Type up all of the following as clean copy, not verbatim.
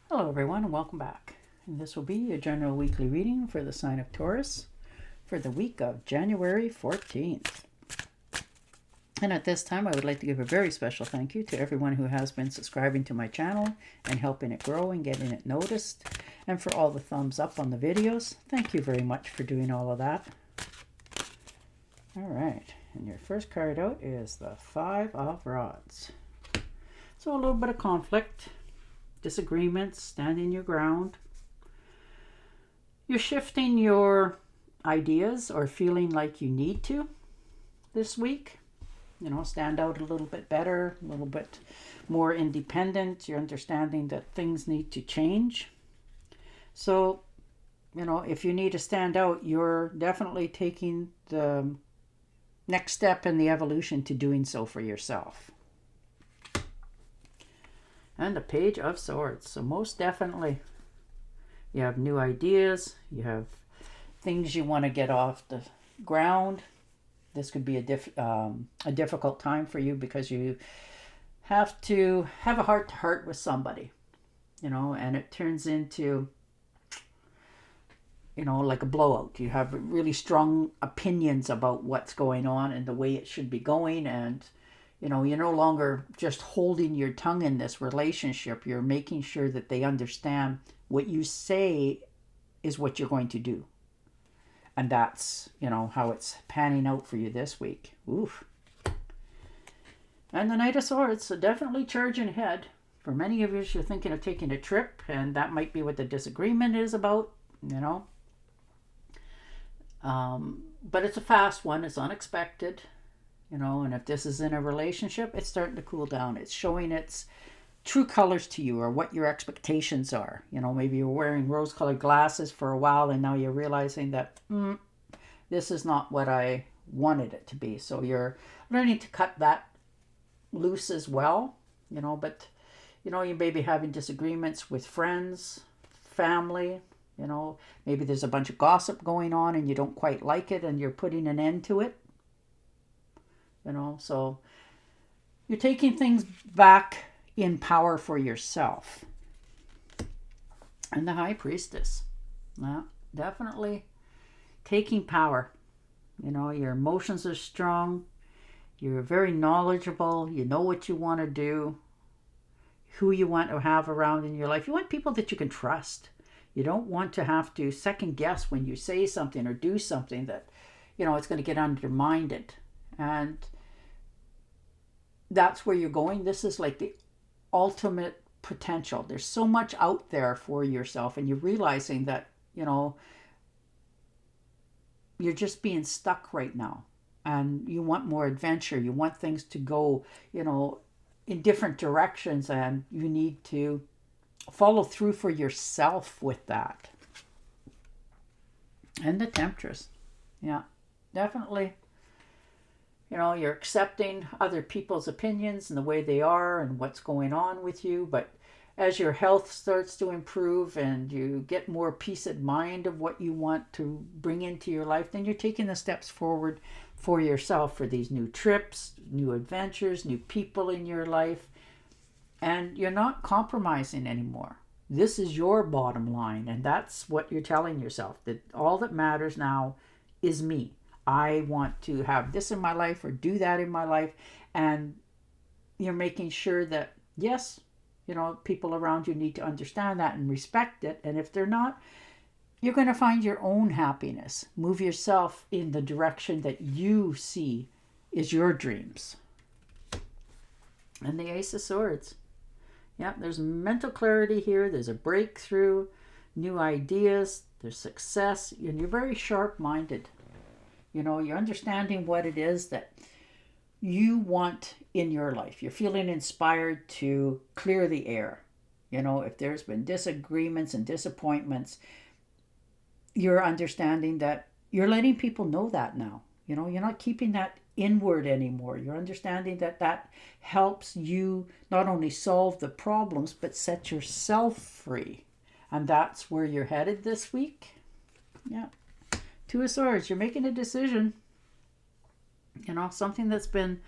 Hello everyone and welcome back. And this will be your general weekly reading for the sign of Taurus for the week of January 14th. And at this time I would like to give a very special thank you to everyone who has been subscribing to my channel and helping it grow and getting it noticed. And for all the thumbs up on the videos, thank you very much for doing all of that. Alright, and your first card out is the Five of Rods. So a little bit of conflict. Disagreements, standing your ground. You're shifting your ideas or feeling like you need to this week. You know, stand out a little bit better, a little bit more independent. You're understanding that things need to change. So, you know, if you need to stand out, you're definitely taking the next step in the evolution to doing so for yourself. And the Page of Swords. So most definitely you have new ideas. You have things you want to get off the ground. This could be a difficult time for you because you have to have a heart-to-heart with somebody. You know, and it turns into, you know, like a blowout. You have really strong opinions about what's going on and the way it should be going, and you know, you're no longer just holding your tongue in this relationship. You're making sure that they understand what you say is what you're going to do. And that's, you know, how it's panning out for you this week. Oof. And the Knight of Swords, so definitely charging ahead. For many of you, you're thinking of taking a trip, and that might be what the disagreement is about, you know. But it's a fast one. It's unexpected. You know, and if this is in a relationship, it's starting to cool down. It's showing its true colors to you, or what your expectations are. You know, maybe you're wearing rose-colored glasses for a while and now you're realizing that this is not what I wanted it to be. So you're learning to cut that loose as well. You know, but, you know, you may be having disagreements with friends, family. You know, maybe there's a bunch of gossip going on and you don't quite like it and you're putting an end to it. You know, so you're taking things back in power for yourself. And the High Priestess. Yeah, definitely taking power. You know, your emotions are strong. You're very knowledgeable. You know what you want to do. Who you want to have around in your life. You want people that you can trust. You don't want to have to second guess when you say something or do something that, you know, it's going to get undermined. And that's where you're going. This is like the ultimate potential. There's so much out there for yourself, and you're realizing that, you know, you're just being stuck right now, and you want more adventure. You want things to go, you know, in different directions, and you need to follow through for yourself with that. And the Temptress. Yeah, definitely. You know, you're accepting other people's opinions and the way they are and what's going on with you. But as your health starts to improve and you get more peace of mind of what you want to bring into your life, then you're taking the steps forward for yourself for these new trips, new adventures, new people in your life. And you're not compromising anymore. This is your bottom line. And that's what you're telling yourself, that all that matters now is me. I want to have this in my life or do that in my life. And you're making sure that, yes, you know, people around you need to understand that and respect it. And if they're not, you're going to find your own happiness. Move yourself in the direction that you see is your dreams. And the Ace of Swords. Yeah, there's mental clarity here. There's a breakthrough, new ideas, there's success, and you're very sharp-minded. You know, you're understanding what it is that you want in your life. You're feeling inspired to clear the air. You know, if there's been disagreements and disappointments, you're understanding that you're letting people know that now. You know, you're not keeping that inward anymore. You're understanding that that helps you not only solve the problems, but set yourself free. And that's where you're headed this week. Yeah. Two of Swords, you're making a decision. You know, something that's been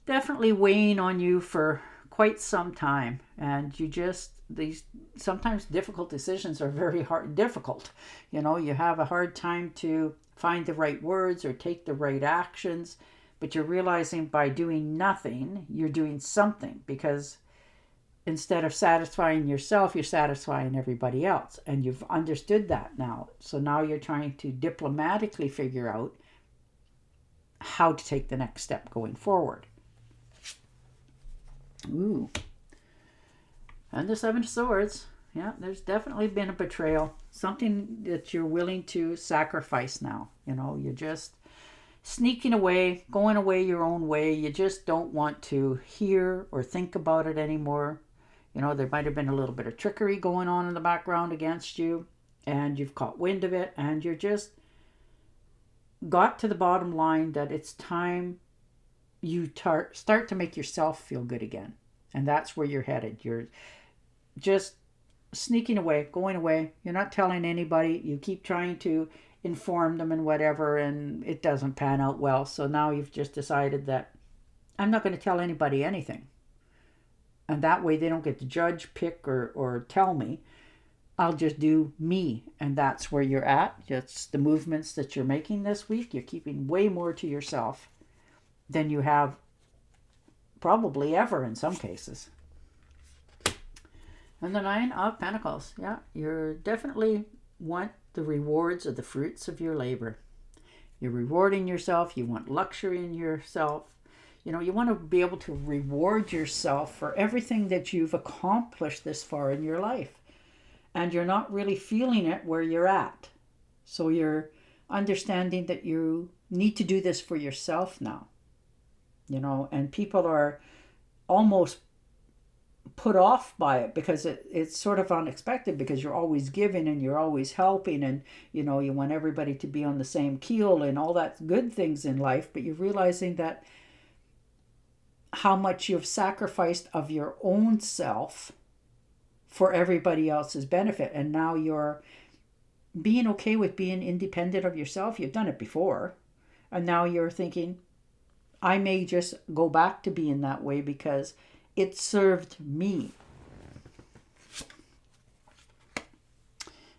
definitely weighing on you for quite some time. And you just these sometimes difficult decisions are very difficult. You know, you have a hard time to find the right words or take the right actions, but you're realizing by doing nothing, you're doing something, because instead of satisfying yourself, you're satisfying everybody else. And you've understood that now. So now you're trying to diplomatically figure out how to take the next step going forward. Ooh. And the Seven of Swords. Yeah, there's definitely been a betrayal. Something that you're willing to sacrifice now. You know, you're just sneaking away, going away your own way. You just don't want to hear or think about it anymore. You know, there might have been a little bit of trickery going on in the background against you, and you've caught wind of it, and you're just got to the bottom line that it's time you start to make yourself feel good again. And that's where you're headed. You're just sneaking away, going away. You're not telling anybody. You keep trying to inform them and whatever, and it doesn't pan out well. So now you've just decided that I'm not going to tell anybody anything. And that way they don't get to judge, pick, or tell me. I'll just do me. And that's where you're at. It's the movements that you're making this week. You're keeping way more to yourself than you have probably ever in some cases. And the Nine of Pentacles. Yeah, you definitely want the rewards of the fruits of your labor. You're rewarding yourself. You want luxury in yourself. You know, you want to be able to reward yourself for everything that you've accomplished this far in your life. And you're not really feeling it where you're at. So you're understanding that you need to do this for yourself now. You know, and people are almost put off by it because it's sort of unexpected, because you're always giving and you're always helping, and you know, you want everybody to be on the same keel and all that good things in life, but you're realizing that how much you've sacrificed of your own self for everybody else's benefit, and now you're being okay with being independent of yourself. You've done it before, and now you're thinking, I may just go back to being that way because it served me.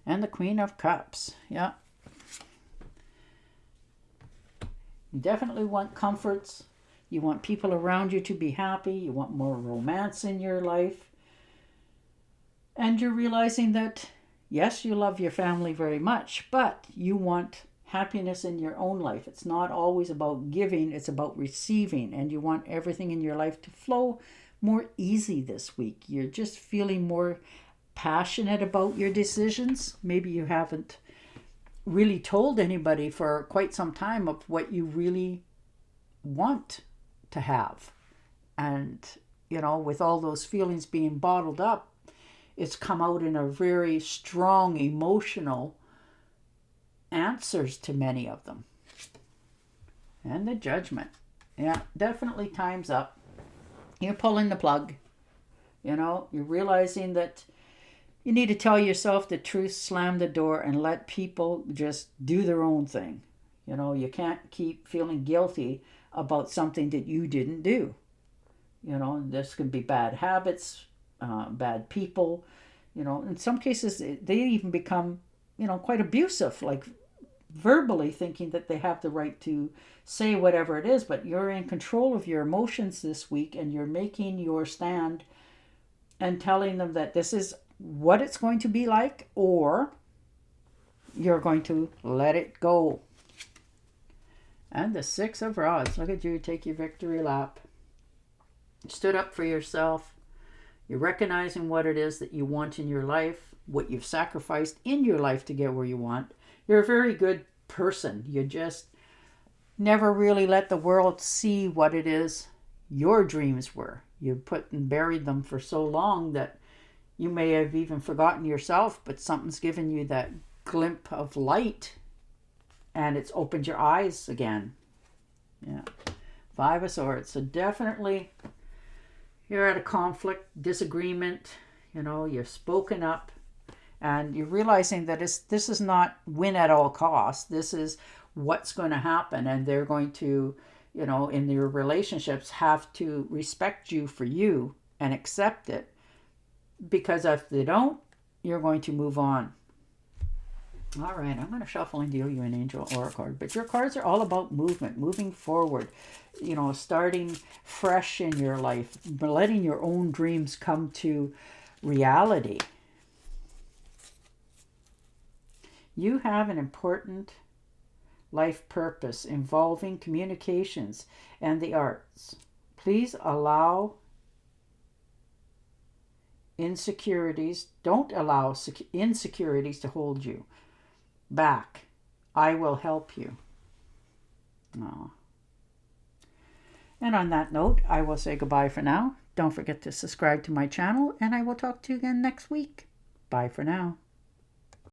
And the Queen of Cups. Yeah. You definitely want comforts. You want people around you to be happy. You want more romance in your life. And you're realizing that, yes, you love your family very much, but you want happiness in your own life. It's not always about giving, it's about receiving. And you want everything in your life to flow more easy this week. You're just feeling more passionate about your decisions. Maybe you haven't really told anybody for quite some time of what you really want to have. And, you know, with all those feelings being bottled up, it's come out in a very strong emotional answers to many of them. And the Judgment. Yeah, definitely time's up. You're pulling the plug. You know, you're realizing that you need to tell yourself the truth, slam the door, and let people just do their own thing. You know, you can't keep feeling guilty about something that you didn't do. You know, this could be bad habits, bad people. You know, in some cases, they even become, you know, quite abusive, like verbally thinking that they have the right to say whatever it is, but you're in control of your emotions this week, and you're making your stand and telling them that this is what it's going to be like, or you're going to let it go. And the Six of Rods. Look at you, take your victory lap. Stood up for yourself. You're recognizing what it is that you want in your life, what you've sacrificed in your life to get where you want. You're a very good person. You just never really let the world see what it is your dreams were. You put and buried them for so long that you may have even forgotten yourself, but something's given you that glimpse of light, and it's opened your eyes again. Yeah. Five of Swords. So definitely you're at a conflict, disagreement. You know, you've spoken up, and you're realizing that this is not win at all costs. This is what's going to happen, and they're going to, you know, in your relationships, have to respect you for you and accept it. because if they don't, you're going to move on. All right, I'm going to shuffle and deal you an angel oracle card. But your cards are all about movement, moving forward, you know, starting fresh in your life, letting your own dreams come to reality. You have an important life purpose involving communications and the arts. Please allow insecurities, don't allow insecurities to hold you back. I will help you. Oh. And on that note, I will say goodbye for now. Don't forget to subscribe to my channel, and I will talk to you again next week. Bye for now.